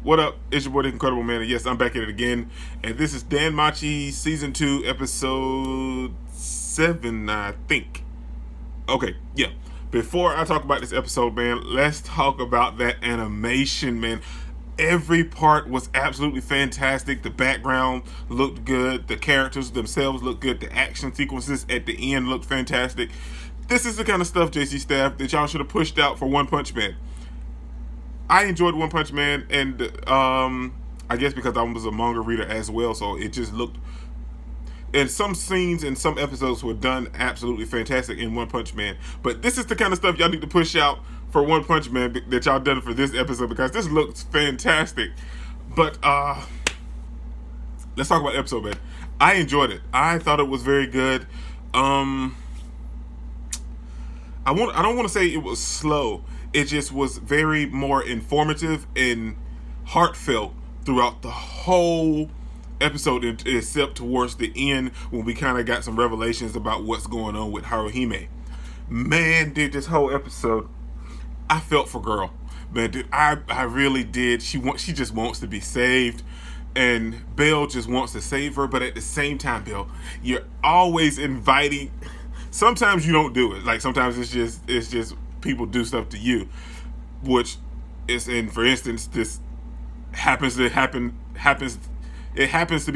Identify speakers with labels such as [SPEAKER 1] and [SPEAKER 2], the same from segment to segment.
[SPEAKER 1] What up? It's your boy, the Incredible Man, and yes, I'm back at it again. And this is Danmachi Season 2, Episode 7, I think. Okay, yeah. Before I talk about this episode, man, let's talk about that animation, man. Every part was absolutely fantastic. The background looked good. The characters themselves looked good. The action sequences at the end looked fantastic. This is the kind of stuff, JC Staff, that y'all should have pushed out for One Punch Man. I enjoyed One Punch Man, and I guess because I was a manga reader as well, so it just looked. And some scenes and some episodes were done absolutely fantastic in One Punch Man. But this is the kind of stuff y'all need to push out for One Punch Man that y'all done for this episode, because this looks fantastic. But let's talk about the episode, man. I enjoyed it. I thought it was very good. I don't want to say it was slow. It just was very more informative and heartfelt throughout the whole episode, except towards the end when we kind of got some revelations about what's going on with Haruhime. Man, dude, this whole episode, I felt for girl. Man, dude, I really did. She just wants to be saved, and Bell just wants to save her. But at the same time, Bell, you're always inviting. Sometimes you don't do it. Like sometimes it's just people do stuff to you, which is, and for instance, this happens to be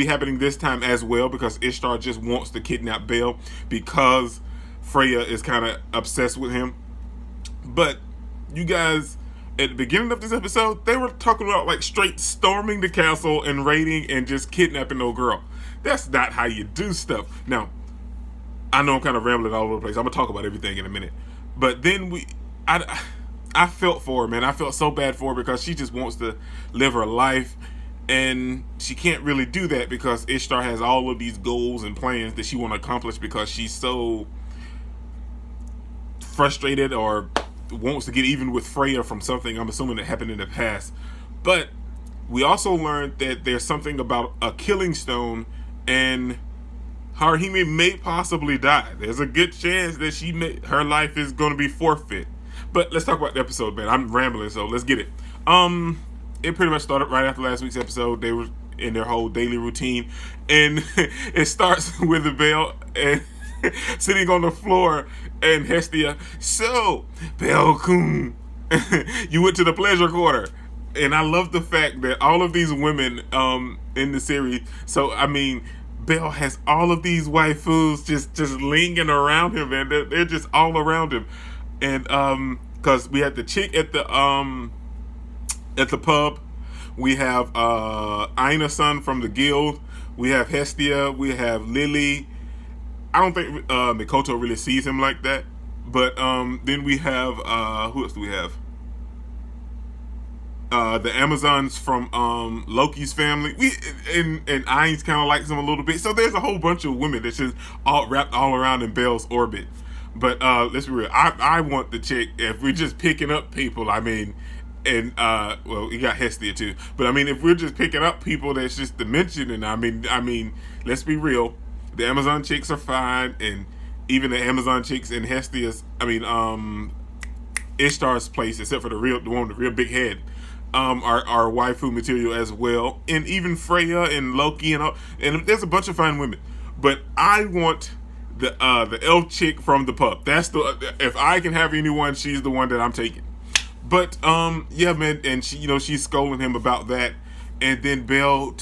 [SPEAKER 1] happening this time as well, because Ishtar just wants to kidnap Bell because Freya is kind of obsessed with him. But you guys, at the beginning of this episode, they were talking about like straight storming the castle and raiding and just kidnapping no girl. That's not how you do stuff. Now, I know I'm kind of rambling all over the place. I'm gonna talk about everything in a minute. But then I felt for her, man. I felt so bad for her because she just wants to live her life, and she can't really do that because Ishtar has all of these goals and plans that she want to accomplish, because she's so frustrated or wants to get even with Freya from something, I'm assuming, that happened in the past. But we also learned that there's something about a killing stone, and Haruhime may possibly die. There's a good chance that her life is going to be forfeit. But let's talk about the episode, man. I'm rambling, so let's get it. It pretty much started right after last week's episode. They were in their whole daily routine, and it starts with the Bell and sitting on the floor, and Hestia. So, Bell-kun, you went to the pleasure quarter. And I love the fact that all of these women in the series. So I mean, Bell has all of these waifus just lingering around him, man. They're just all around him. And because we had the chick at the pub, we have Aina-san from the guild, we have Hestia, we have Lily. I don't think Mikoto really sees him like that. But then we have who else do we have? The Amazons from Loki's family. And Ainz kind of likes him a little bit. So there's a whole bunch of women that's just all wrapped all around in Bell's orbit. But let's be real. I want the chick, if we're just picking up people, I mean, and well, you got Hestia too. But I mean, if we're just picking up people that's just dimension, and I mean, let's be real. The Amazon chicks are fine, and even the Amazon chicks in Hestia's, Ishtar's place, except for the one with the real big head, are waifu material as well. And even Freya and Loki and all, and there's a bunch of fine women. But I want the elf chick from the pub. That's if I can have anyone, she's the one that I'm taking. But yeah, man, and she's scolding him about that, and then Bell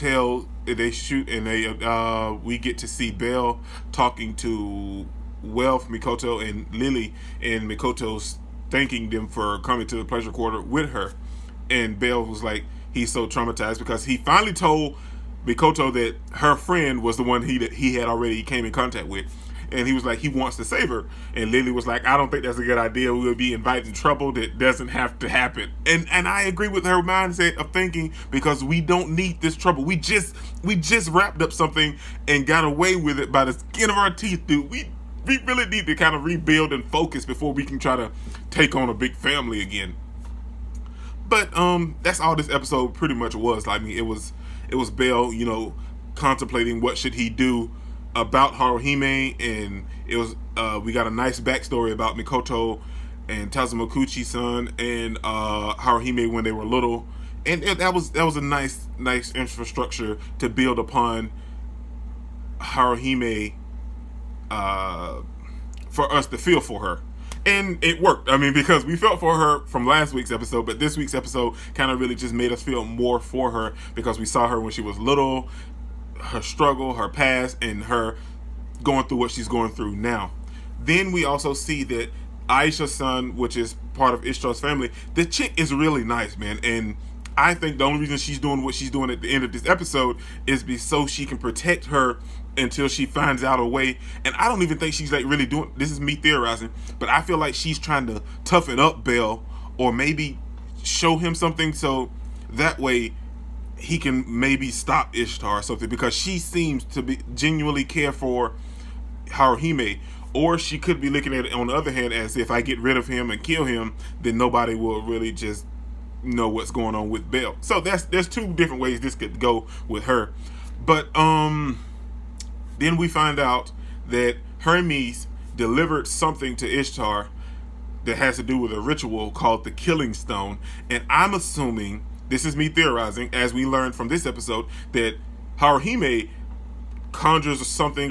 [SPEAKER 1] they shoot, and we get to see Bell talking to Wealth, Mikoto, and Lily, and Mikoto's thanking them for coming to the pleasure quarter with her. And Bell was like, he's so traumatized because he finally told Mikoto that her friend was the one he had already came in contact with. And he was like, he wants to save her. And Lily was like, I don't think that's a good idea. We would be inviting trouble that doesn't have to happen. And I agree with her mindset of thinking, because we don't need this trouble. We just wrapped up something and got away with it by the skin of our teeth, dude. We really need to kind of rebuild and focus before we can try to take on a big family again. But that's all this episode pretty much was. I mean, it was Bell, contemplating what should he do about Haruhime, and it was we got a nice backstory about Mikoto and Tazumakuchi-san and Haruhime when they were little, and that was a nice infrastructure to build upon Haruhime, for us to feel for her. And it worked. I mean, because we felt for her from last week's episode, but this week's episode kind of really just made us feel more for her because we saw her when she was little, her struggle, her past, and her going through what she's going through now. Then we also see that Aisha's son, which is part of Ishtar's family, the chick is really nice, man. And I think the only reason she's doing what she's doing at the end of this episode is so she can protect her until she finds out a way. And I don't even think she's like really doing, this is me theorizing, but I feel like she's trying to toughen up Bell, or maybe show him something so that way he can maybe stop Ishtar or something, because she seems to be genuinely care for Haruhime. Or she could be looking at it on the other hand as if I get rid of him and kill him, then nobody will really just know what's going on with Bell. So there's two different ways this could go with her. But then we find out that Hermes delivered something to Ishtar that has to do with a ritual called the Killing Stone. And I'm assuming, this is me theorizing, as we learned from this episode, that Haruhime conjures something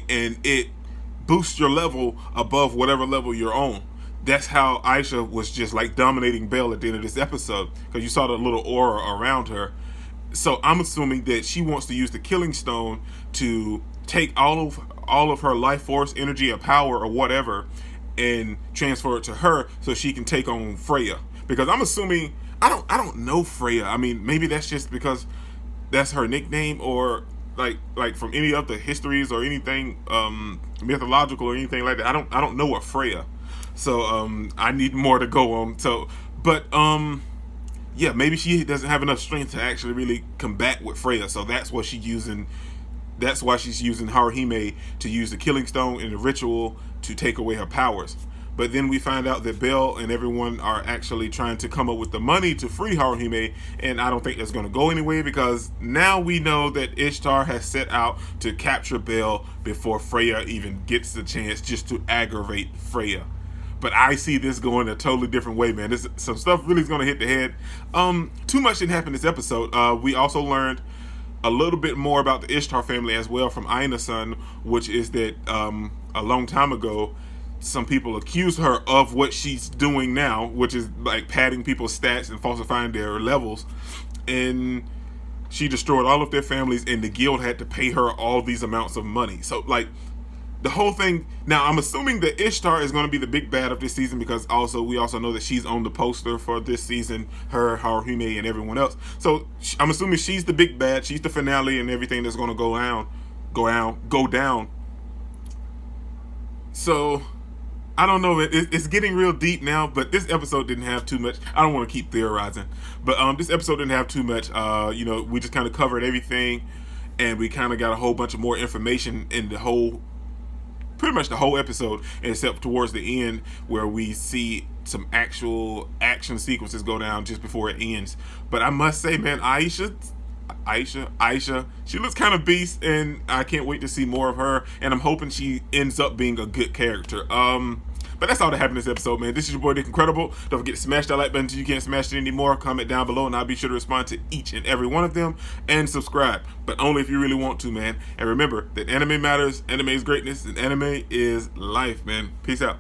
[SPEAKER 1] and it boosts your level above whatever level you're on. That's how Aisha was just like dominating Bell at the end of this episode, because you saw the little aura around her. So I'm assuming that she wants to use the Killing Stone to take all of her life force, energy, or power, or whatever, and transfer it to her so she can take on Freya. Because I'm assuming, I don't know Freya. I mean, maybe that's just because that's her nickname, or like from any of the histories or anything mythological or anything like that. I don't know a Freya. So I need more to go on. So, but yeah, maybe she doesn't have enough strength to actually really combat with Freya. So that's what she's using. That's why she's using Haruhime to use the Killing Stone in the ritual to take away her powers. But then we find out that Bell and everyone are actually trying to come up with the money to free Haruhime, and I don't think that's going to go anywhere, because now we know that Ishtar has set out to capture Bell before Freya even gets the chance, just to aggravate Freya. But I see this going a totally different way, man. Some stuff really is going to hit the head. Too much didn't happen this episode. We also learned a little bit more about the Ishtar family as well from Aina's son, which is that a long time ago, some people accused her of what she's doing now, which is like padding people's stats and falsifying their levels. And she destroyed all of their families, and the guild had to pay her all these amounts of money. So like the whole thing, now I'm assuming that Ishtar is going to be the big bad of this season, because we also know that she's on the poster for this season, her, Haruhime, and everyone else. So I'm assuming she's the big bad, she's the finale, and everything that's going to go down. So I don't know, it's getting real deep now, but this episode didn't have too much. I don't want to keep theorizing, but this episode didn't have too much. We just kind of covered everything, and we kind of got a whole bunch of more information in pretty much the whole episode, except towards the end where we see some actual action sequences go down just before it ends. But I must say, man, Aisha, she looks kind of beast, and I can't wait to see more of her, and I'm hoping she ends up being a good character. But that's all that happened in this episode, man. This is your boy Nick Incredible. Don't forget to smash that like button until you can't smash it anymore. Comment down below, and I'll be sure to respond to each and every one of them, and subscribe, but only if you really want to, man. And remember that anime matters, anime is greatness, and anime is life, man. Peace out.